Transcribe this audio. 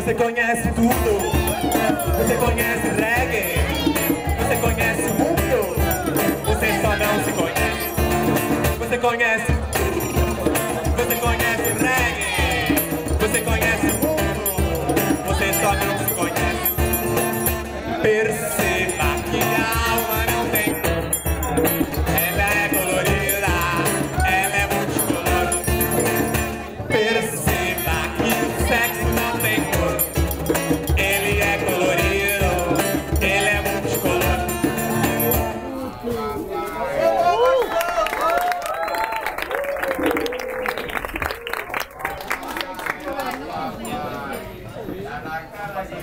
Você conhece tudo. Você conhece reggae. Você conhece o mundo. Você só não se conhece. Você conhece. Você conhece reggae. Você conhece o mundo. Você só não se conhece. Perceba que a alma não tem cor. Ela é colorida. Ela é multicolor. Perceba que o sexo não tem cor. Ele é colorido. Ele é multicolor. Na cara de